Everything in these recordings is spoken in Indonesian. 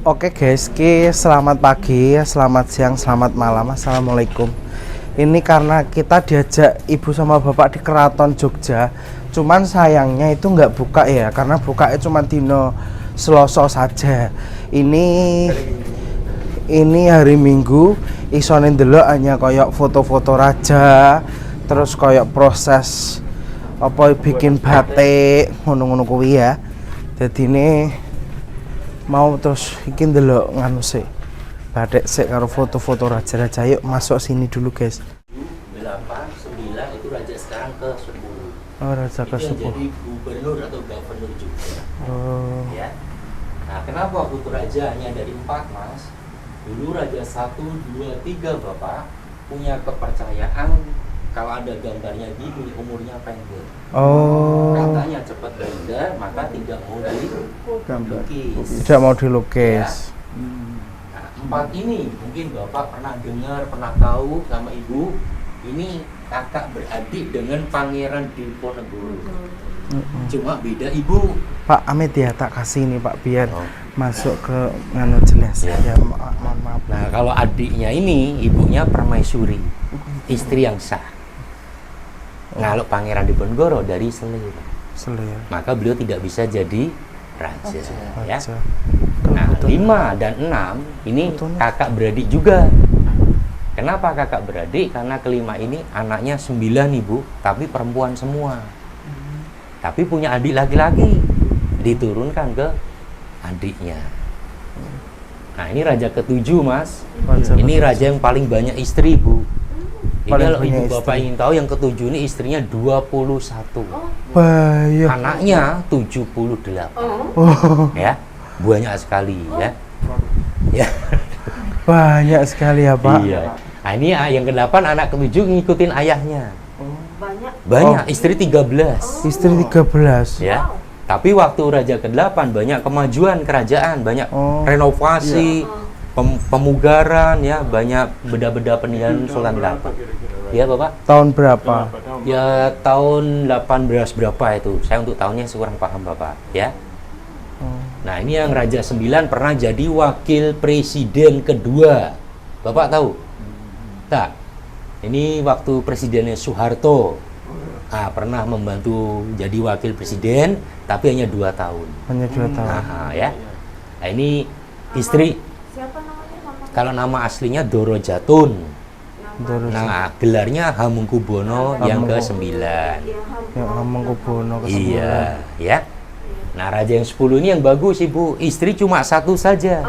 Oke guys, selamat pagi, selamat siang, selamat malam, assalamualaikum. Ini karena kita diajak ibu sama bapak di Keraton Jogja. Cuman sayangnya itu nggak buka ya, karena bukanya cuma dino Selasa saja. Ini hari Minggu. Isone ndelok hanya koyok foto-foto raja, terus koyok proses apa bikin batik, ngono-ngono kuwi ya. Jadi ini mau terus iki ndelok nganu sik batik sik karo foto-foto raja-raja. Yuk masuk sini dulu guys. 8, 9 itu raja sekarang ke 10. Oh, raja ke 10. Jadi gubernur atau governor juga. Oh. Ya. Nah, kenapa foto raja hanya dari 4, Mas? Dulu raja 1, 2, 3 Bapak punya kepercayaan kalau ada gambarnya gini umurnya pendek. Oh. Katanya cepat benda, maka tidak mau dilukis. Tidak mau dilukis. Ya. Nah, 4 ini mungkin Bapak pernah dengar, pernah tahu sama Ibu. Ini kakak beradik dengan Pangeran Diponegoro. Cuma beda Ibu. Pak Amit ya, tak kasih ini Pak biar masuk ke nganu jelas ya. Mohon maaf. Nah, kalau adiknya ini ibunya Permaisuri, istri yang sah. Nah, kalau Pangeran Diponegoro dari Selir. Maka beliau tidak bisa jadi raja. Ya. Nah, 5 dan 6 ini kakak beradik juga. Kenapa kakak beradik? Karena kelima ini anaknya 9 Ibu, tapi perempuan semua. Tapi punya adik laki-laki, diturunkan ke adiknya. Nah, ini raja ke-7 Mas. Ini raja yang paling banyak istri Bu. Ini kalau Ibu Bapak ingin tahu, yang ke-7 ini istrinya 21. Banyak. Anaknya 78. Ya, banyak sekali ya. Ya. Banyak sekali ya Pak. Iya. Nah, ini yang ke-8 anak ke-7 ngikutin ayahnya. Banyak, istri 13. Istri 13. Ya. Tapi waktu raja ke-8 banyak kemajuan kerajaan, banyak renovasi, pemugaran ya, banyak beda-beda peninggalan Sultan 8. Ya, Bapak? Tahun berapa? Ya, tahun 18 berapa itu? Saya untuk tahunnya kurang paham, Bapak, ya. Nah, ini yang raja 9 pernah jadi wakil presiden kedua. Bapak tahu? Tak. Ini waktu presidennya Soeharto. Nah, pernah membantu jadi wakil presiden, tapi hanya 2 tahun. Hanya 2 tahun. Nah, ya. Nah, ini istri. Siapa namanya? Kalau nama aslinya Doro Jatun. Nah, gelarnya Hamengkubuwono yang ke-9. Yang Hamengkubuwono ke-9. Iya, ya. Nah, raja yang 10 ini yang bagus Ibu. Istri cuma 1 saja.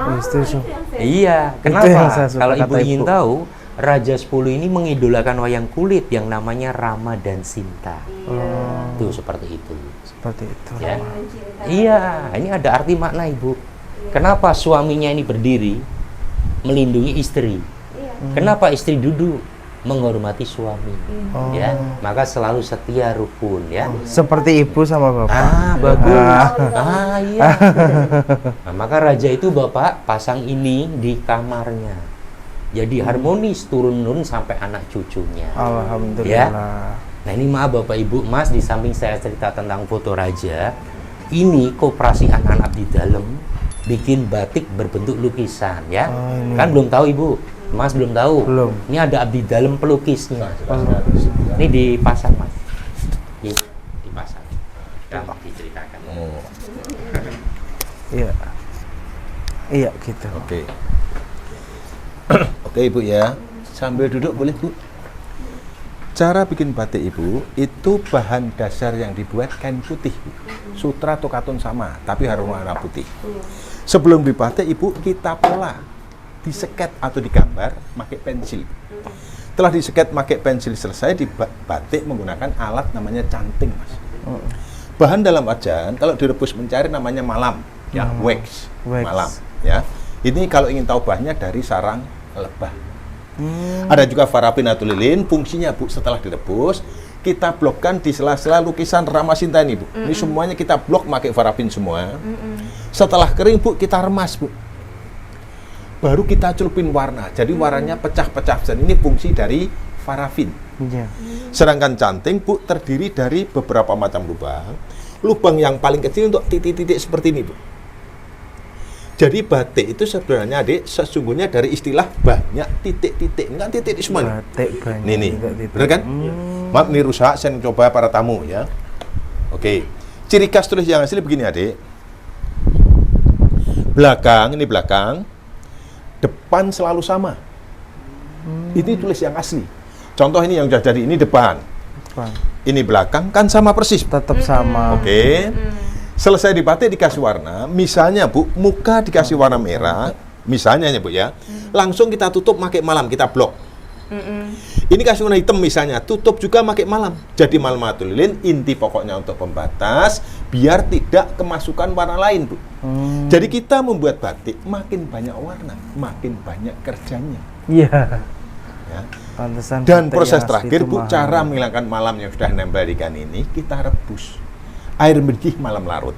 Iya, kenapa? Kalau Ibu ingin tahu, raja 10 ini mengidolakan wayang kulit yang namanya Rama dan Sinta. Tuh seperti itu. Seperti itu. Ya. Iya, ini ada arti makna Ibu. Kenapa suaminya ini berdiri melindungi istri? Kenapa istri duduk menghormati suami? Ya, maka selalu setia rukun ya. Seperti ibu sama bapak. Bagus. Iya. Nah, maka raja itu Bapak pasang ini di kamarnya. Jadi harmonis turun-turun sampai anak cucunya. Alhamdulillah. Ya. Nah, ini maaf Bapak Ibu, Mas, di samping saya cerita tentang foto raja, ini koperasi anak-anak di dalam bikin batik berbentuk lukisan ya. Kan belum tahu Ibu. Mas belum tahu. Belum. Ini ada abdi dalam pelukisnya. Ini dipasang Mas. Dipasang. Gampang diceritakan. Iya. Iya gitu. Oke. Oke Ibu ya. Sambil duduk boleh Bu. Cara bikin batik Ibu, itu bahan dasar yang dibuat kain putih Bu. Sutra atau katun sama, tapi harus warna putih. Sebelum dibatik Ibu, kita pola. Diseket atau digambar pakai pensil. Setelah diseket pakai pensil selesai, dibatik menggunakan alat namanya canting Mas. Bahan dalam wajan kalau direbus mencari namanya malam, ya wax. Malam, ya. Ini kalau ingin tahu bahannya dari sarang lebah. Ada juga farapin atau lilin, fungsinya Bu setelah direbus kita blokkan di sela-sela lukisan Rama Sinta ini Bu. Ini semuanya kita blok pakai farapin semua. Setelah kering Bu kita remas Bu. Baru kita celupin warna, jadi warnanya pecah-pecah. Dan ini fungsi dari farafin. Sedangkan canting Bu terdiri dari beberapa macam lubang. Lubang yang paling kecil untuk titik-titik seperti ini Bu. Jadi batik itu sebenarnya adik sesungguhnya dari istilah banyak titik-titik. Ini kan titik semua nih. Batik banyak. Nih, titik-titik. bener kan? Maaf nih rusak, saya coba para tamu ya. Oke, ciri khas tulis yang asli begini adik. Belakang, ini belakang, depan selalu sama. Ini tulis yang asli. Contoh ini yang sudah jadi, ini depan. Ini belakang kan sama persis. Tetap sama. Oke. Selesai dibatik dikasih warna, misalnya Bu, muka dikasih warna merah, misalnya ya Bu ya, langsung kita tutup pakai malam, kita blok. Ini kasih warna hitam misalnya, tutup juga pakai malam. Jadi malamatul lilin inti pokoknya untuk pembatas, biar tidak kemasukan warna lain Bu. Jadi kita membuat batik makin banyak warna, makin banyak kerjanya. Iya. Ya. Pantesan Dan batik proses yang asli terakhir itu Bu, mahal. cara menghilangkan malam yang sudah nempel di ikan ini, kita rebus. Air mendidih malam larut.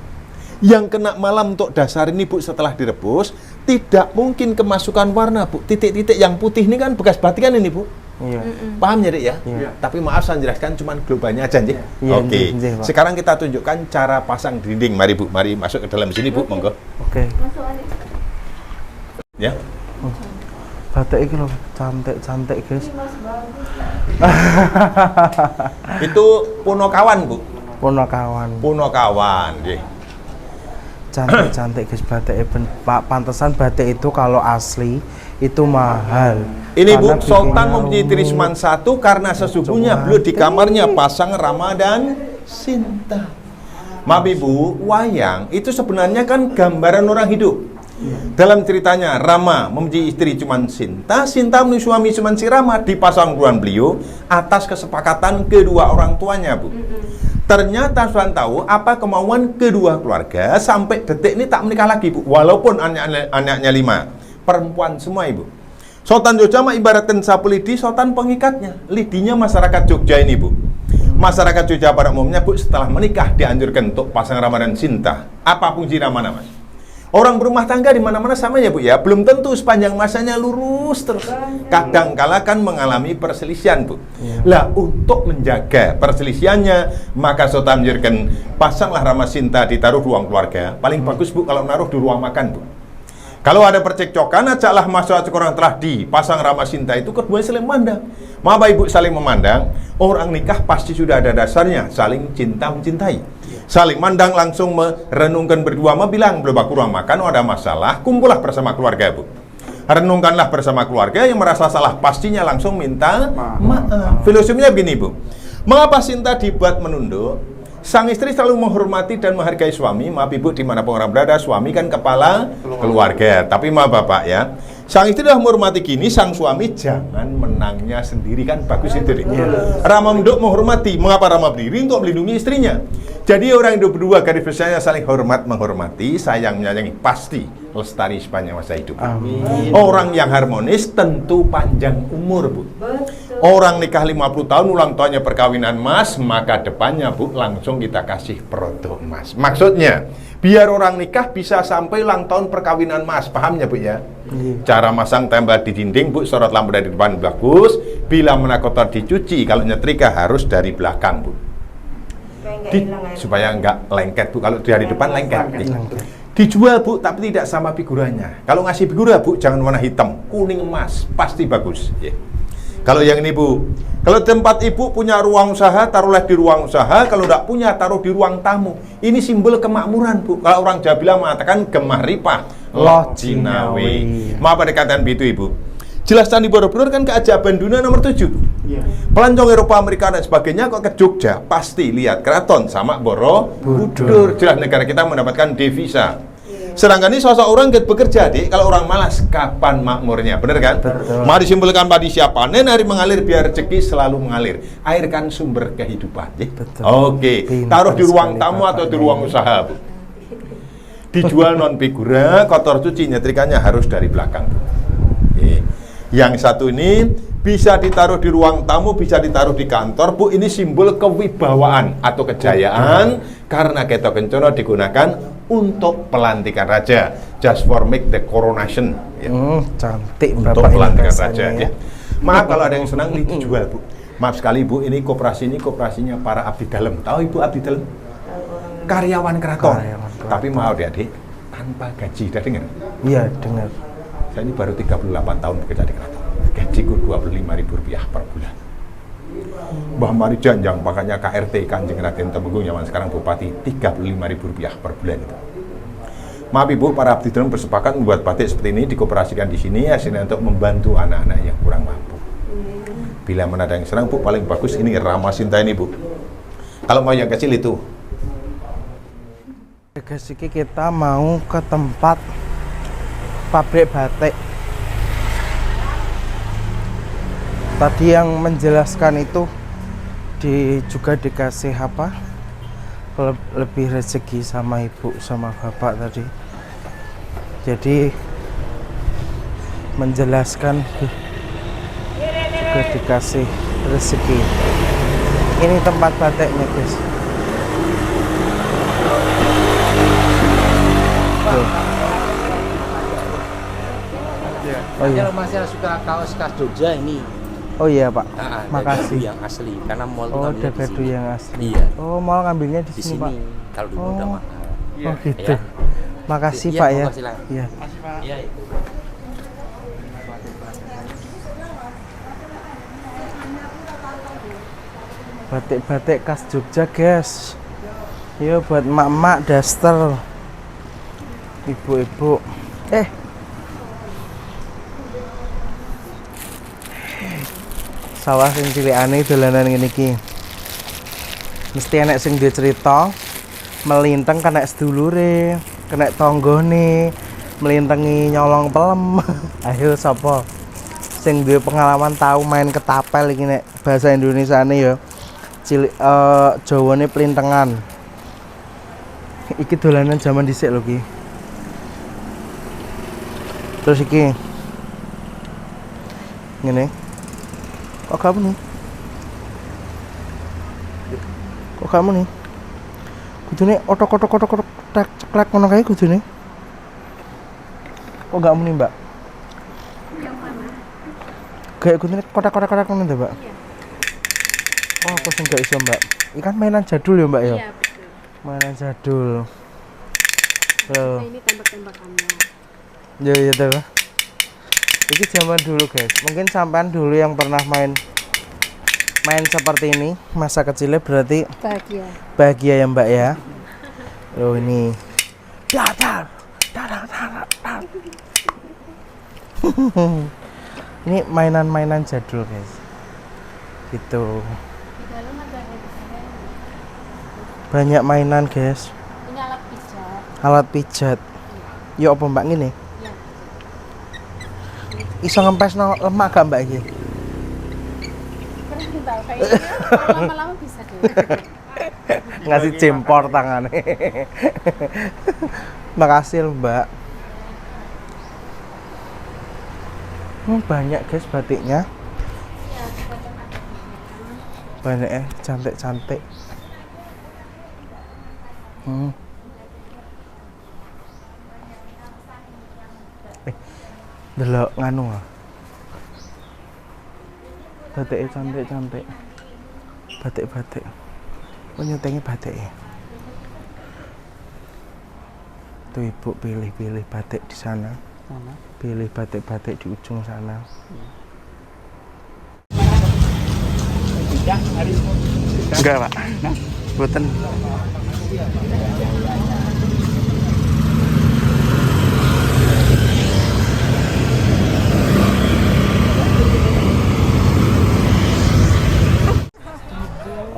Yang kena malam untuk dasar ini Bu, setelah direbus tidak mungkin kemasukan warna Bu. Titik-titik yang putih ini kan bekas batikan ini Bu. Iya. Paham ya Dek ya? Iya. Tapi maaf saya jelaskan cuman globalnya aja nih. Iya, Oke. iya, Pak. Sekarang kita tunjukkan cara pasang dinding. Mari Bu, mari masuk ke dalam sini Bu, monggo. Oke. Ya. Batik iki lho, cantik-cantik, guys. Itu Punokawan Bu. Punakawan. Punokawan, nggih. Cantik-cantik guys batik Pak. Pantesan batik itu kalau asli itu mahal. Ini Bu, Karena Sultan bikinnya mempunyai Trisman satu karena sesungguhnya beliau di kamarnya pasang Rama dan Sinta. Maaf Ibu, wayang itu sebenarnya kan gambaran orang hidup. Dalam ceritanya Rama mempunyai istri cuman Sinta, Sinta mempunyai suami cuman si Rama, dipasang duluan beliau atas kesepakatan kedua orang tuanya Bu. Ternyata Sultan tahu apa kemauan kedua keluarga sampai detik ini tak menikah lagi Bu, walaupun anaknya 5 perempuan semua Ibu. Sultan Jogja mah ibaratkan sapu lidi, Sultan pengikatnya. Lidinya masyarakat Jogja ini Bu. Masyarakat Jogja pada umumnya Bu, setelah menikah dianjurkan untuk pasang Rama dan Sinta. Apa fungsi Rama Mas? Orang berumah tangga di mana-mana sama ya Bu ya, belum tentu sepanjang masanya lurus terus. Kadang-kala kan mengalami perselisihan Bu. Lah untuk menjaga perselisihannya, maka Sultan menganjurkan pasanglah Rama Sinta ditaruh ruang keluarga. Paling bagus Bu kalau naruh di ruang makan Bu. Kalau ada percekcokan, ajaklah masyarakat orang telah dipasang Rama Sinta itu keduanya saling memandang. Maaf Ibu, saling memandang, orang nikah pasti sudah ada dasarnya, saling cinta mencintai. Saling mandang langsung merenungkan berdua, bilang belum aku ruang makan, ada masalah, kumpullah bersama keluarga Bu. Renungkanlah bersama keluarga, yang merasa salah pastinya langsung minta maaf. Filosofinya begini Bu, mengapa Sinta dibuat menunduk? Sang istri selalu menghormati dan menghargai suami. Maaf Ibu, dimanapun orang berada, suami kan kepala keluarga. Tapi maaf Bapak ya, sang istri sudah menghormati gini, sang suami jangan menangnya sendiri, kan bagus itu deh. Rama menduk menghormati. Mengapa Rama berdiri? Untuk melindungi istrinya. Jadi orang hidup berdua garis besarnya saling hormat menghormati, sayang menyayangi, pasti lestari sepanjang masa hidup. Amin. Orang yang harmonis tentu panjang umur Bu. Orang nikah 50 tahun ulang tahunnya perkawinan Mas, maka depannya Bu langsung kita kasih produk Mas. Maksudnya biar orang nikah bisa sampai ulang tahun perkawinan Mas, pahamnya Bu ya? Cara masang tembak di dinding Bu, sorot lampu dari depan bagus. Bila mana kotor dicuci, kalau nyetrika harus dari belakang Bu. Supaya enggak lengket Bu, kalau dari depan lengket. Dijual Bu, tapi tidak sama figurannya. Kalau ngasih figura Bu, jangan warna hitam, kuning emas, pasti bagus. Kalau yang ini Bu, kalau tempat Ibu punya ruang usaha, taruhlah di ruang usaha. Kalau tidak punya, taruh di ruang tamu. Ini simbol kemakmuran Bu. Kalau orang Jawa bilang mengatakan gemah ripah loh Cinawe. Maaf pada kataan itu Ibu. Jelas Candi Borobudur kan keajaiban dunia nomor 7 Bu. Pelancong Eropa, Amerika dan sebagainya kok ke Jogja, pasti lihat keraton sama Borobudur. Jelas negara kita mendapatkan devisa. Sedangkan ini sosok orang yang bekerja, Dik. Kalau orang malas, kapan makmurnya? Bener kan? Betul. Mari simpulkan padi siapa panen, hari mengalir, biar rezeki selalu mengalir. Air kan sumber kehidupan. Betul. Oke, taruh di ruang tamu atau di ruang usaha Bu. Dijual non figura, kotor cuci, nyetrikanya harus dari belakang Bu. Oke. Yang satu ini bisa ditaruh di ruang tamu, bisa ditaruh di kantor Bu. Ini simbol kewibawaan atau kejayaan, karena ketok kencana digunakan untuk pelantikan raja, just for make the coronation ya. Cantik Untuk Bapak pelantikan ini raja ya. Maaf kalau ada yang senang ini dijual Bu. Maaf sekali Bu, ini koperasinya para abdi dalam. Tahu Ibu abdi dalam? Karyawan keraton. Tapi mau Adik, tanpa gaji, udah dengar? Iya, dengar. Saya ini baru 38 tahun bekerja di keraton. Gajiku Rp25.000 per bulan. Mbah Mari Janjang, makanya KRT Kanjeng Raden Temenggung zaman sekarang Bupati, Rp35.000 per bulan itu. Maaf Ibu, para abdi dalam bersepakat membuat batik seperti ini, dikoperasikan di sini hasilnya untuk membantu anak-anak yang kurang mampu. Bila mana ada yang senang Bu, paling bagus ini Rama Sinta ini Bu. Kalau mau yang kecil itu. Guys, ini kita mau ke tempat pabrik batik. Tadi yang menjelaskan itu juga dikasih apa? Lebih rezeki sama ibu sama bapak tadi. Jadi menjelaskan juga dikasih rezeki. Ini tempat batiknya, guys. Tuh. Oh iya. Kalau masih suka kaos khas Jogja ini. Oh iya Pak, Nah, makasih. yang asli, karena mall itu Oh, ngambilnya di dagadu sini. yang asli. Iya. Oh, mau ngambilnya di Di sini, Pak. Kalau dulu udah Oh. mahal. Oh gitu. Ya. Makasih Iya, Pak ya. monggo silakan. Iya. Iya. Batik-batik khas Jogja, guys. Yo buat emak-emak daster. Ibu-ibu. Sawah sing cilikane dolanan ngene iki. Mesti enek sing duwe cerita, melinteng kena sedulure, kena tanggane, melintengi nyolong pelem. Ayo sapa sing duwe pengalaman tahu main ketapel iki nek bahasa Indonesiane ya. Cilik Jawane pelintengan. Iki dolanan zaman dhisik lho iki. Terus iki ngene. Kok kamu nih? Kok kamu nih? Kudune otok ceklek ngono kae kudune. Kok gak muni, Mbak? Yang mana? Kayak kudune kotak-kotak ngono ta, Mbak? Iya. Oh, aku sing gak iso, Mbak. Iki kan mainan jadul ya, Mbak ya? Iya, betul. Mainan jadul. Loh. Nah, ini tembak-tembakannya. Ya tuh. Ini zaman dulu guys. Mungkin sampean dulu yang pernah main seperti ini masa kecilnya berarti Bahagia. bahagia ya Mbak ya. Loh ini. Ini mainan-mainan jadul guys. Gitu. Di dalam ada handphone. Banyak mainan guys. Ini alat pijat. Alat pijat. Yo apa Mbak ngene? Iya. Iso ngempes no lemak gak Mbak iki? Kurang tahu kayaknya kalau lama-lama bisa deh. Ngasih jempor tangannya. Makasih loh, Mbak. Banyak guys batiknya. Iya, kadang ada kegiatan. Banyak cantik-cantik. Delok nganu ah. Batiknya cantik-cantik. Batik-batik. Oh nyutingnya batik ya. Tuh ibu pilih-pilih batik di sana. Pilih batik-batik di ujung sana. Enggak Pak. Boten.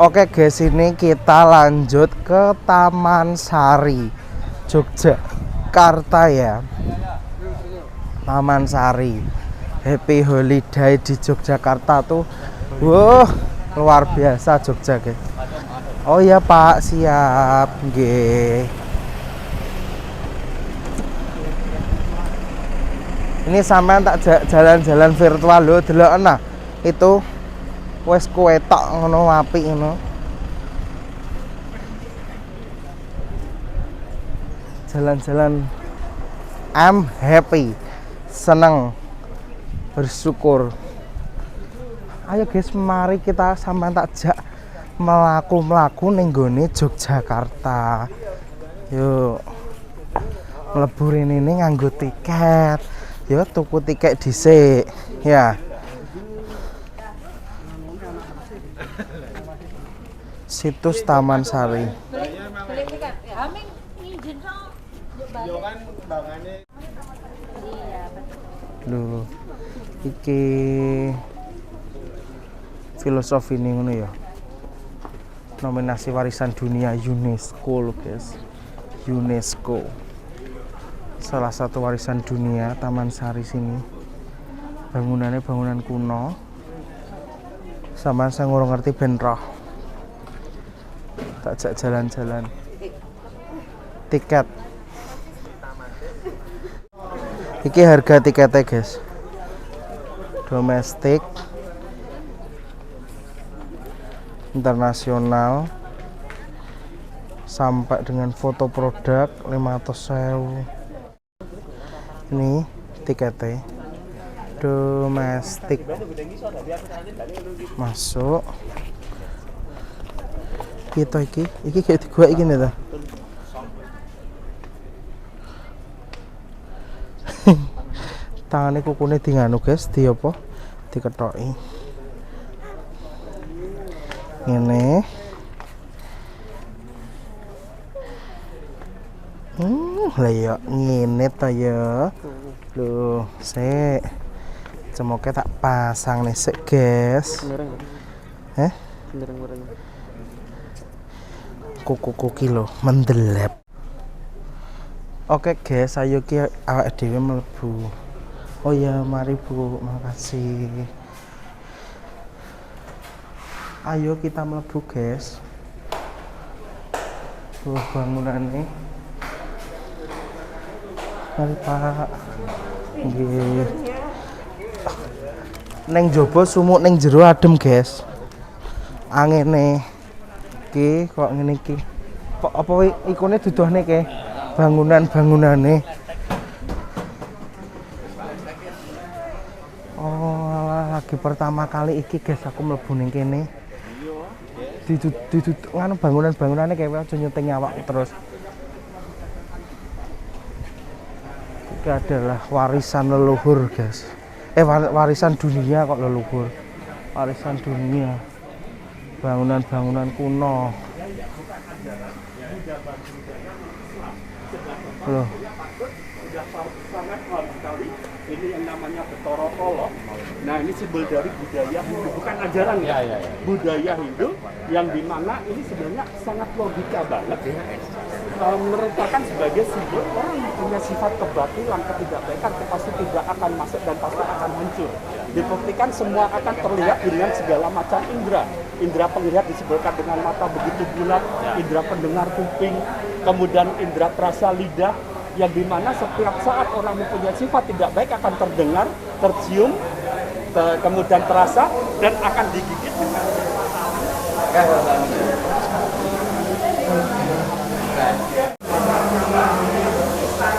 Oke guys, ini kita lanjut ke Taman Sari, Yogyakarta ya. Taman Sari, happy holiday di Yogyakarta tuh, wah luar biasa Jogja guys. Oh ya Pak, siap, nggih. Ini sampean tak jalan-jalan virtual lho, delok ana itu. Wes kowe tok ngono apik ngono. Jalan-jalan I'm happy. Seneng. Bersyukur. Ayo guys, mari kita sampean tak jak mlaku-mlaku ning gone Yogyakarta. Yuk. mlebu rene ini nganggo tiket. Ya tuku tiket dhisik. Ya. Situs Taman Sari. Beli tiket. Ya, Aming izin so. Yo kan bangane. Iya, betul. Lho. Iki filosofi ini ngono ya. Nominasi warisan dunia UNESCO lho, guys. UNESCO. Salah satu warisan dunia Taman Sari sini. Bangunannya bangunan kuno. Sama saya ngurung ngerti ben roh. Tak jak jalan-jalan. Tiket. Iki harga tiketnya, guys. Domestik, internasional, sampai dengan foto produk 500.000. Ini tiketnya. Domestik. Masuk. Kita iki kayak gua iki nih ta. Tangane kukune di nganu, guys, di apa? Diketoki. Ngene. Lah ya ngene ta ya. Loh, sik. Cemoke tak pasang nih sik, guys. Kuku lho mendelep. Oke, guys, ayo ki awake dhewe mlebu. Oh ya, mari Bu, makasih. Ayo kita mlebu, guys. Bangunannya. Mari Pak. Nggih. Neng jobo sumuk neng jero adem, guys. Angene. Iki kok ngene iki. Apa ikune duduhne ke? Bangunane. Oh, lagi pertama kali iki, guys, aku mlebu ning kene. Nganu bangunannya kayak aja nyuting awak terus. Ini adalah warisan leluhur, guys. Warisan dunia kok leluhur. Warisan dunia. Bangunan-bangunan kuno. Loh. Ini yang namanya Betoro Kolo. Nah, ini simbol dari budaya Hindu, bukan ajaran ya. Budaya Hindu yang dimana ini sebenarnya sangat logika banget ya. Merupakan sebagai simbol orang yang punya sifat kebatilan, ketidakbaikan pasti tidak akan masuk dan pasti akan hancur. Dibuktikan semua akan terlihat dengan segala macam indera. Indera penglihat disebutkan dengan mata begitu bulat, indera pendengar kuping, kemudian indera perasa lidah, yang dimana setiap saat orang mempunyai sifat tidak baik akan terdengar, tercium, kemudian terasa, dan akan digigit dengan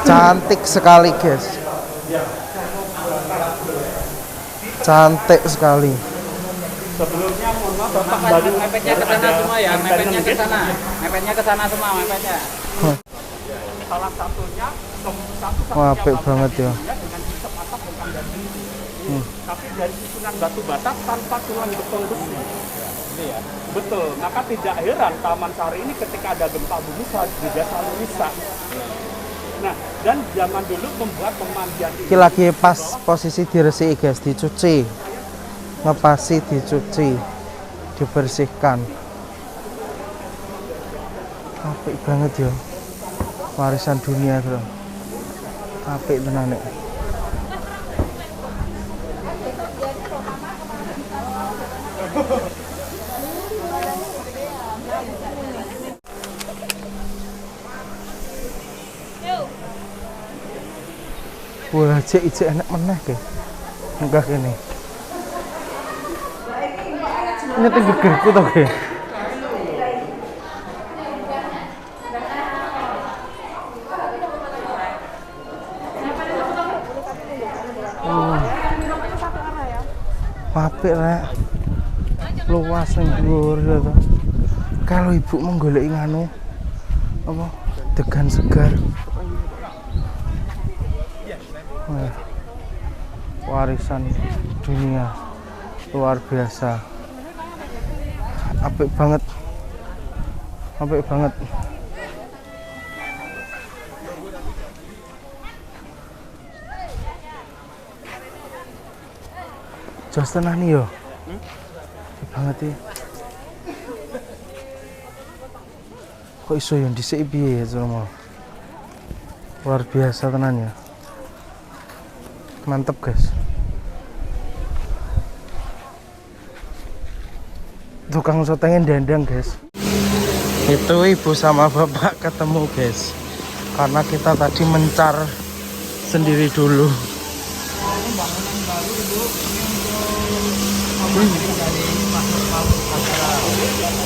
cantik sekali, guys. Cantik sekali. Sebelumnya mohon maaf Bapak Bapak mepetnya ke sana semua ya, mepetnya ke sana. Mepetnya ke sana semua, mepetnya. Salah satunya Wah, apik banget ya. dengan sistem atap bukan dari tapi dari susunan batu bata tanpa tulang beton besi. Iya, betul. Maka tidak heran Taman Sari ini ketika ada gempa bumi juga selalu rusak. Nah, dan zaman dulu membuat pemandian Iki lagi pas posisi diresiki, guys, dicuci. Ngepasi, dicuci, dibersihkan. Apik banget ya. Warisan dunia, bro. Apik tenan nek. Wah, cek enak meneh ke. Enggak ini. Ini tinggi gegerku tau ke. Apik rek. Luas ning dhuwur ya to. Kalau ibu menggoleki nganu apa degan segar. warisan dunia luar biasa. Apik banget, apik banget. Jos tenan nih yo. Apik banget iki. Kok iso yo dhisik piye ya Romo? Luar biasa tenan ya. Mantep guys. Tukang sotengnya dandang guys. Itu ibu sama bapak ketemu guys. Karena kita tadi mencar sendiri dulu.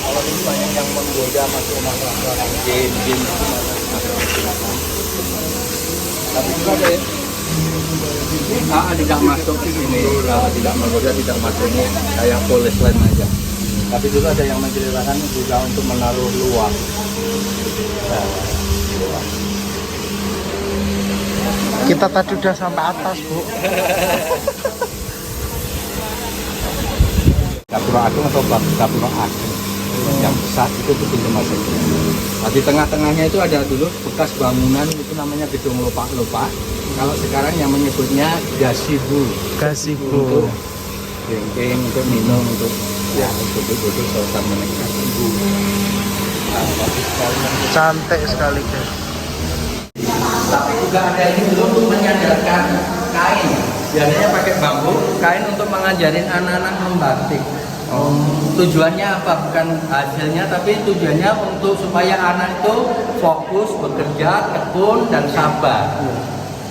Kalau ini banyak yang menggoda masuk masalah game tapi juga ada tidak masuk di sini, kalau tidak menggoda tidak masuk ini kayak polis lain aja. Tapi juga ada yang menceritakan juga untuk menaruh luar. Kita tadi udah sampai atas bu. Gapura Agung atau Gapura Agung yang besar itu pintu masuk. Nah, di tengah-tengahnya itu ada dulu bekas bangunan itu namanya gedung lupa-lupa. Kalau sekarang yang menyebutnya gazebo. Gazebo. Untuk drinking, untuk minum, untuk ya duduk-duduk selesai menikmati. Cantik sekali guys. Tapi juga ada ini dulu untuk menyadarkan kain. Biasanya pakai bambu, kain untuk mengajarin anak-anak membatik. Tujuannya apa? Bukan hasilnya, tapi tujuannya untuk supaya anak itu fokus bekerja, tekun dan sabar.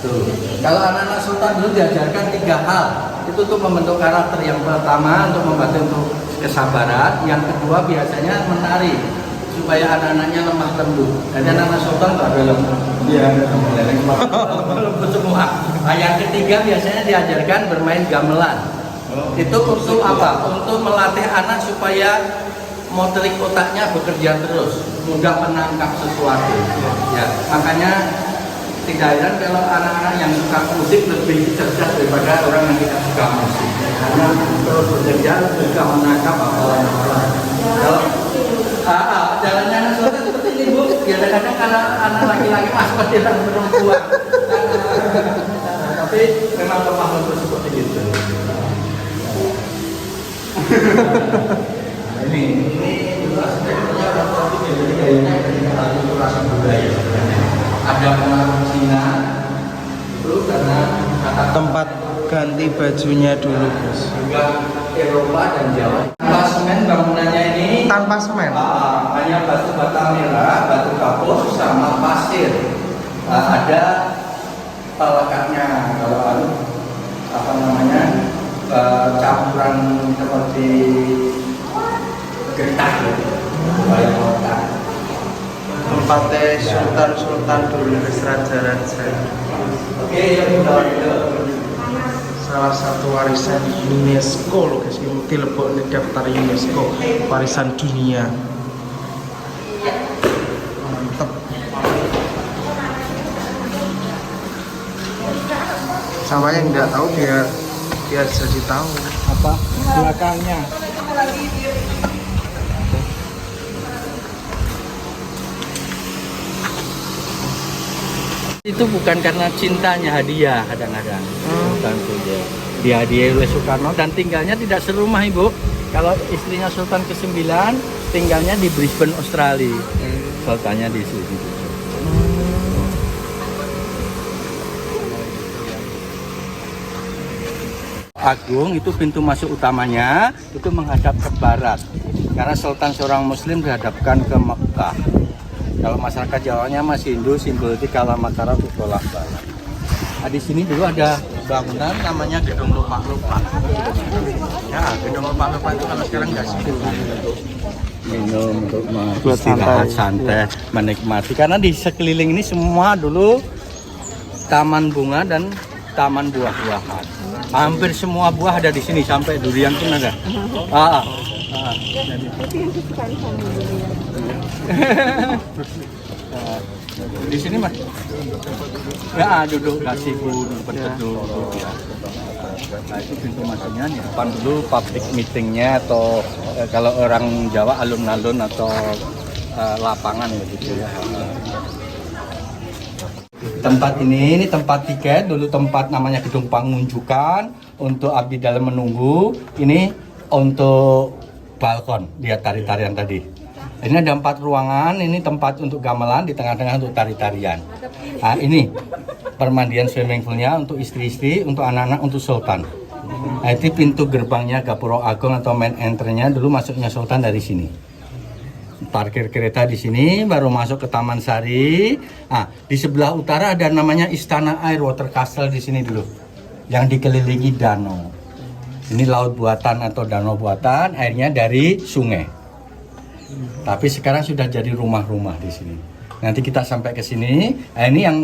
Tuh. Kalau anak-anak sultan dulu diajarkan 3 hal. Itu untuk membentuk karakter. Yang pertama untuk membantu untuk kesabaran, yang kedua biasanya menari supaya anak-anaknya lemah lembut. Dan anak-anak sultan tak ada lembut. Iya, lembut semua. Nah, yang ketiga biasanya diajarkan bermain gamelan. Itu untuk apa? Untuk melatih anak supaya motorik otaknya bekerja terus, mudah menangkap sesuatu. Ya, makanya tidak heran kalau anak-anak yang suka musik lebih cerdas daripada orang yang tidak suka musik. Karena terus bekerja juga menangkap apa-apa. Kalau jalannya anak sultan seperti ini bu, kadang-kadang karena anak laki-laki masuk ke dalam perempuan. Tapi memang lemah lembut seperti itu. Ini juga sebenarnya gayanya akulturasi budaya. Ada pengaruh Cina itu karena Tempat ganti bajunya dulu guys. juga Eropa dan Jawa. Tanpa semen bangunannya ini Tanpa semen. hanya batu bata merah, batu kapur sama pasir. Ada pelekatnya kalau apa namanya campuran seperti getah gitu, supaya melekat. Tempatnya sultan-sultan dulu guys, raja-raja. Oke, yang udah itu. Salah satu warisan UNESCO loh guys, ini dilebok di daftar UNESCO warisan dunia. Mantep. Sama yang nggak tahu biar jadi tahu apa belakangnya. Itu bukan karena cintanya, hadiah kadang-kadang. Bukan dia. Dihadiahi oleh Soekarno dan tinggalnya tidak serumah ibu. Kalau istrinya Sultan ke-9 tinggalnya di Brisbane, Australia. Sultannya di sini. Agung itu pintu masuk utamanya itu menghadap ke barat. Karena Sultan seorang Muslim dihadapkan ke Mekah. Kalau masyarakat Jawanya masih Hindu, simbol itu kalau Mataram itu tolak barat. Nah, di sini dulu ada bangunan namanya Gedung Lupa-Lupa. Ya, Gedung Lupa-Lupa itu kalau sekarang nggak sih untuk minum, untuk istirahat santai, menikmati. Karena di sekeliling ini semua dulu taman bunga dan taman buah-buahan. Hampir semua buah ada di sini, sampai durian pun ada. Itu yang kesukaan kamu dulu ya. Di sini mas. Ya duduk kasih bu berteduh. Ya. Nah itu pintu masuknya nih. Depan dulu public meetingnya atau kalau orang Jawa alun-alun atau lapangan begitu ya. Tempat ini tempat tiket, dulu tempat namanya gedung pengunjukan untuk abdi dalam menunggu. Ini untuk balkon, lihat tari-tarian tadi. Ini ada 4 ruangan, ini tempat untuk gamelan, di tengah-tengah untuk tari-tarian. Nah, ini permandian swimming poolnya untuk istri-istri, untuk anak-anak, untuk sultan. Nah, itu pintu gerbangnya Gapura Agung atau main entry-nya, dulu masuknya sultan dari sini. Parkir kereta di sini, baru masuk ke Taman Sari. Nah, di sebelah utara ada namanya Istana Air Water Castle di sini dulu, yang dikelilingi danau. Ini laut buatan atau danau buatan, airnya dari sungai. Tapi sekarang sudah jadi rumah-rumah di sini. Nanti kita sampai ke sini. Nah, ini yang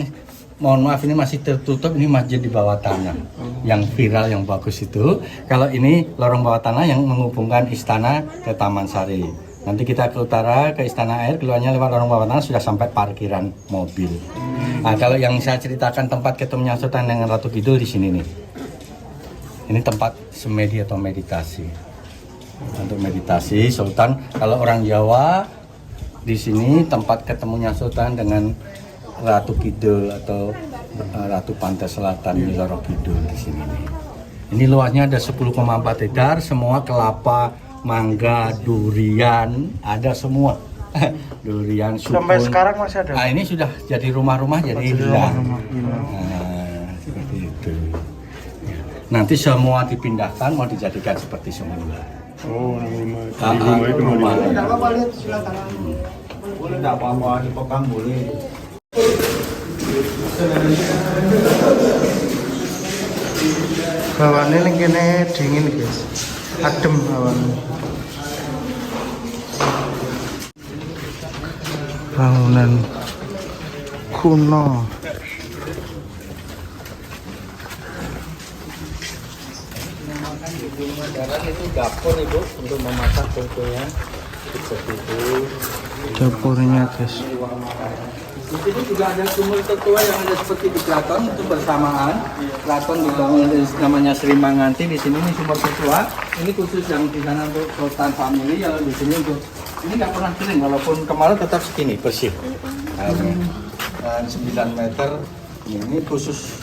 mohon maaf ini masih tertutup, ini masjid di bawah tanah. Yang viral yang bagus itu. Kalau ini lorong bawah tanah yang menghubungkan istana ke Taman Sari. Nanti kita ke utara ke Istana Air, keluarnya lewat lorong bawah tanah sudah sampai parkiran mobil. Nah, kalau yang saya ceritakan tempat ketemunya Sultan dengan Ratu Kidul di sini nih. Ini tempat semedi atau meditasi. Untuk meditasi Sultan, kalau orang Jawa di sini tempat ketemunya Sultan dengan Ratu Kidul atau Ratu Pantai Selatan Nyiloro Kidul di sini nih. Ini luasnya ada 10,4 hektar, semua kelapa, mangga, durian, ada semua. Durian, sukun. Sampai sekarang masih ada. Nah, ini sudah jadi rumah-rumah jadi hilang. Nah, seperti itu. Nanti semua dipindahkan mau dijadikan seperti semula. Oh, rumah itu rumah. Tidak apa-apa, lihat silakan. Boleh tidak apa-apa, dipegang boleh. Bawaannya yang kene dingin guys, adem bawaannya. Bangunan kuno. Itu dapur ibu untuk memasak tentunya seperti itu. Dapurnya guys. Di sini juga ada sumur tertua yang ada seperti di keraton itu bersamaan. Keraton dibangun namanya Sri Manganti, di sini ini sumur tertua. Ini khusus yang di sana untuk sultan family, yang di sini untuk ini nggak pernah kering walaupun kemarau tetap segini bersih. Dan 9 meter ini khusus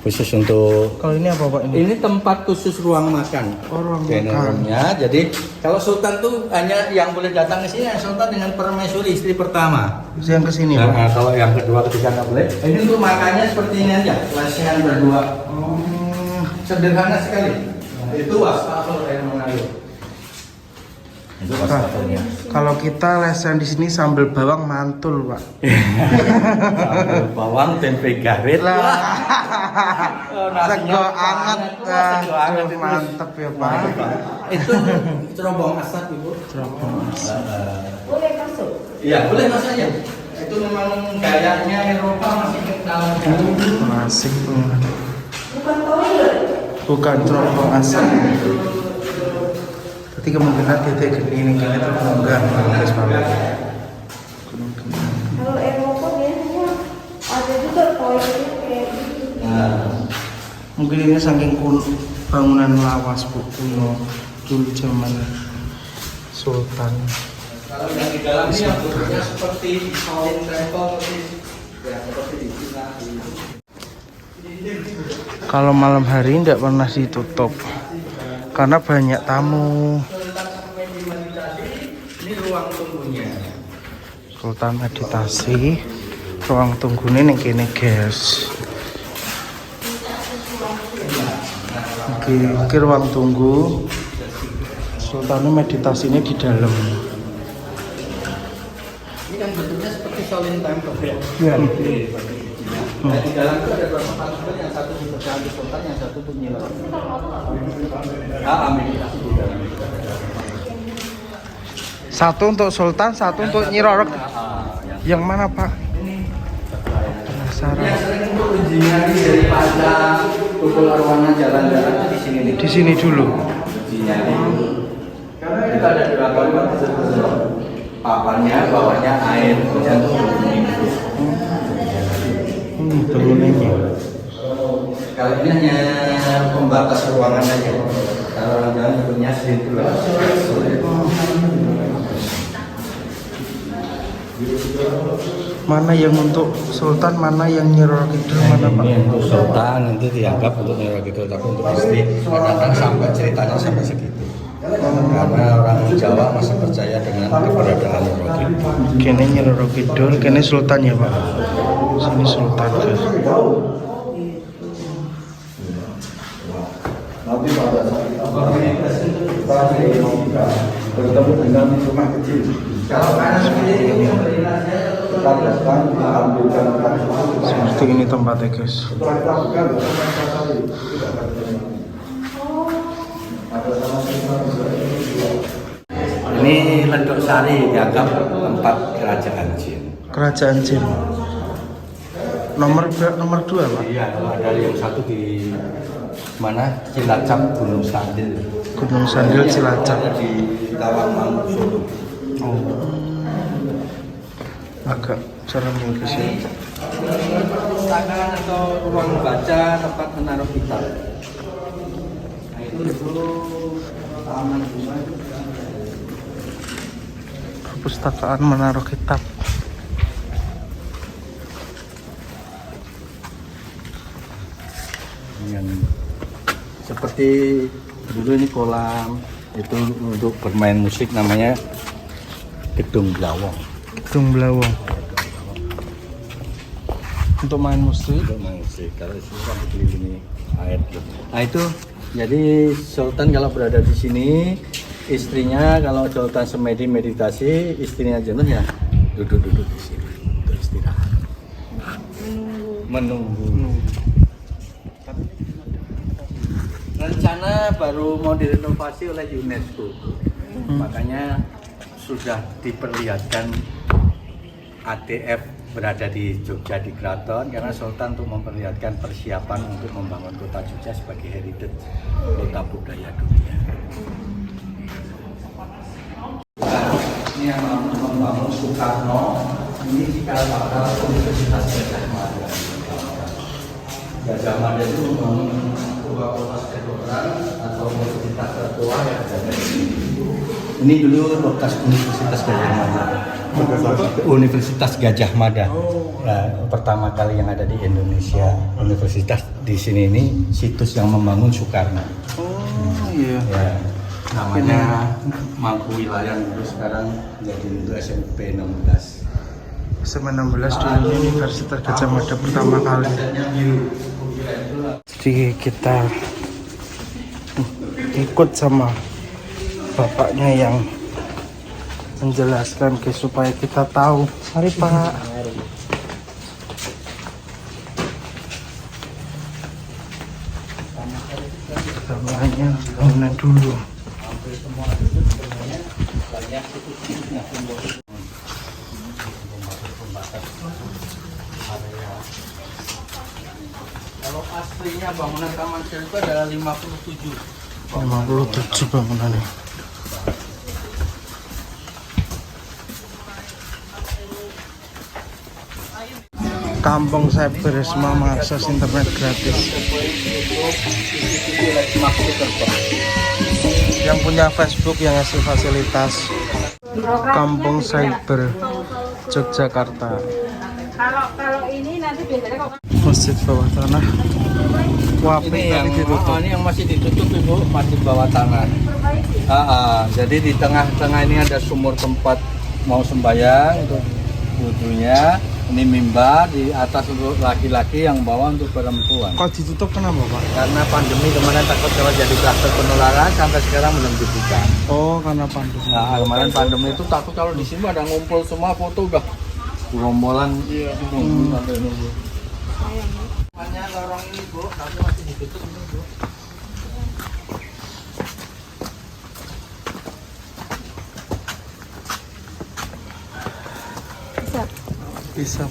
untuk Kalau ini apa Pak ini? ini tempat khusus ruang makan. Oh, ruang Generalnya. Jadi kalau sultan tuh hanya yang boleh datang ke sini sultan dengan permaisuri istri pertama. Yang kesini Pak. Nah, kalau yang kedua ketiga nggak boleh. Ini untuk makannya seperti ini aja, lesehan berdua. Sederhana sekali. Nah, itu wastafel air mengalir. Itu wastafelnya. Kalau kita lesehan di sini sambal bawang mantul Pak. Sambal bawang, tempe garet. Sego anget, Sego anget itu mantep ya Pak. Itu cerobong asap ibu. Cerobong asap. Boleh masuk? Iya boleh mas aja. Itu memang gayanya Eropa masih kental. Masih tuh. Bukan toilet. Bukan cerobong asap. Tapi kemungkinan titik gini tuh enggak guys Pak. Kalau Eropa biasanya ada juga toiletnya kayak gitu. Mungkin ini saking bangunan lawas Bu kuno dulu zaman Sultan. Kalau yang di dalam ini yang bentuknya seperti Shaolin Temple seperti di Cina. Kalau malam hari tidak pernah ditutup karena banyak tamu. Ini ruang tunggunya. Sultan meditasi, ruang tunggunya yang kini guys. Oke, ruang tunggu. Sultan meditasinya di dalam. Ini kan bentuknya seperti Shaolin Temple. Ya. Nah, di dalam itu ada beberapa panel, yang satu untuk Ratu Sultan, yang satu untuk Nyiloro. Meditasi di dalam. Satu untuk Sultan, satu untuk Nyi Roro. Yang mana Pak? sarang. Yang sering untuk ujinya dari pasar, tukul arwahnya jalan-jalan di sini nih. Di sini dulu. Ujinya karena kita ada 2 kalimat tersebut. Papannya, bawahnya air, hujan Turunannya. Kali ini hanya pembatas ruangan aja. Kalau orang jalan punya segitu lah. Mana yang untuk Sultan, mana yang Nyi Roro Kidul, mana Pak? Ini untuk Sultan itu dianggap untuk Nyi Roro Kidul, tapi untuk istri kadang-kadang sampai ceritanya sampai segitu. Karena orang Jawa masih percaya dengan keberadaan Nyi Roro Kidul. Kene Nyi Roro Kidul, kene Sultan ya Pak. Sini Sultan guys. Nanti pada saat kita bertemu dengan rumah kecil. Kalau kanan kiri Kita datang diambilkan Seperti ini tempatnya guys. setelah kita buka ini Ledok Sari dianggap tempat kerajaan jin. Kerajaan Jin. Nomor 2 Pak. Iya, kalau ada yang satu di mana Cilacap Gunung Sandil. Gunung Sandil Cilacap. Ada di Tawangmangu Solo. Agak serem ya guys ya. Perpustakaan atau ruang baca tempat menaruh kitab. Nah, itu dulu taman bunga. Perpustakaan menaruh kitab. Yang seperti dulu ini kolam itu untuk bermain musik namanya Gedung Blawong. Gedung Blawong. Untuk main musik. Untuk main musik. Kalau di sini kan dikelilingi air. Nah itu jadi Sultan kalau berada di sini, istrinya kalau Sultan semedi meditasi, istrinya jenuh ya duduk-duduk di sini untuk istirahat. Menunggu. Rencana baru mau direnovasi oleh UNESCO, makanya sudah diperlihatkan ATF berada di Jogja di Keraton karena Sultan untuk memperlihatkan persiapan untuk membangun kota Jogja sebagai heritage kota budaya dunia. Ini yang membangun Soekarno, ini cikal bakal Universitas Gajah Mada. Gajah Mada itu membangun fakultas kedokteran atau universitas tertua yang ada di sini. Ini dulu fakultas Universitas Gajah Mada. Universitas Gajah Mada. Nah, pertama kali yang ada di Indonesia. Universitas di sini ini situs yang membangun Soekarno. Oh iya. Ya, namanya Mangku Wilayah dulu, sekarang jadi untuk SMP 16. SMA 16 dulu Universitas Gajah Mada pertama kali. Jadi kita ikut sama bapaknya yang menjelaskan guys supaya kita tahu. Mari Pak. Kita bangunan dulu. Kalau aslinya bangunan Taman Sari itu adalah 57. 57 bangunannya. Kampung Cyberisma mengakses internet gratis. Yang punya Facebook yang ngasih fasilitas. Kampung Cyber Yogyakarta. Kalau ini nanti biasanya kok Masjid bawah tanah. Wapi Ini yang tadi ditutup. ini yang masih ditutup Ibu, masih bawah tanah. Jadi di tengah-tengah ini ada sumur tempat mau sembahyang untuk wudhunya. Ini mimbar, di atas untuk laki-laki, yang bawah untuk perempuan. Kok ditutup kenapa Pak? Karena pandemi kemarin takut kalau jadi kluster penularan, sampai sekarang belum dibuka. Oh karena pandemi. Nah, kemarin pandemi itu takut kalau di sini ada ngumpul semua foto udah gerombolan nunggu sampai nunggu. Banyak lorong ini Bu, tapi masih ditutup ini Bu. Bisa.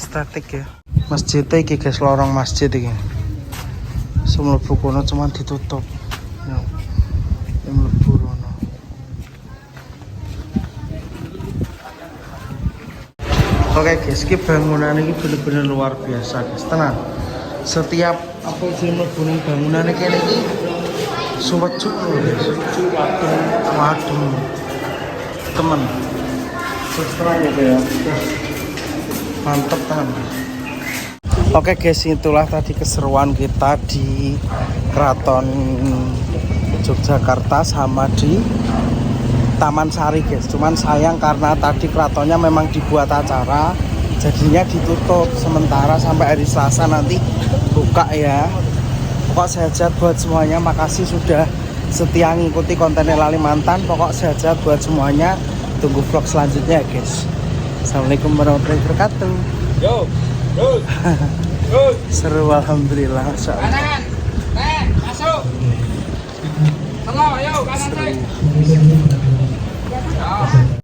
estetik ya. Masjid iki guys, lorong masjid iki. Semlebu kono cuman ditutup. Ya. Mlebu rono. Oke guys, ini bangunan ini bener-bener luar biasa guys, tenang. Setiap apa sih mlebu ning bangunan ini suwecuk loh guys. Waduh. Temen. Sesuai ya. Mantep teman. Oke guys, itulah tadi keseruan kita di Keraton Yogyakarta sama di Taman Sari guys. Cuman sayang karena tadi keratonnya memang dibuat acara, jadinya ditutup sementara sampai hari Selasa nanti buka ya. Pokok sehat buat semuanya. Makasih sudah setia ngikuti konten Kalimantan. Pokok sehat buat semuanya. Tunggu vlog selanjutnya guys. Assalamualaikum warahmatullahi wabarakatuh. Yo. Seru alhamdulillah. Kanan. Masuk. Tengok, ayo kanan.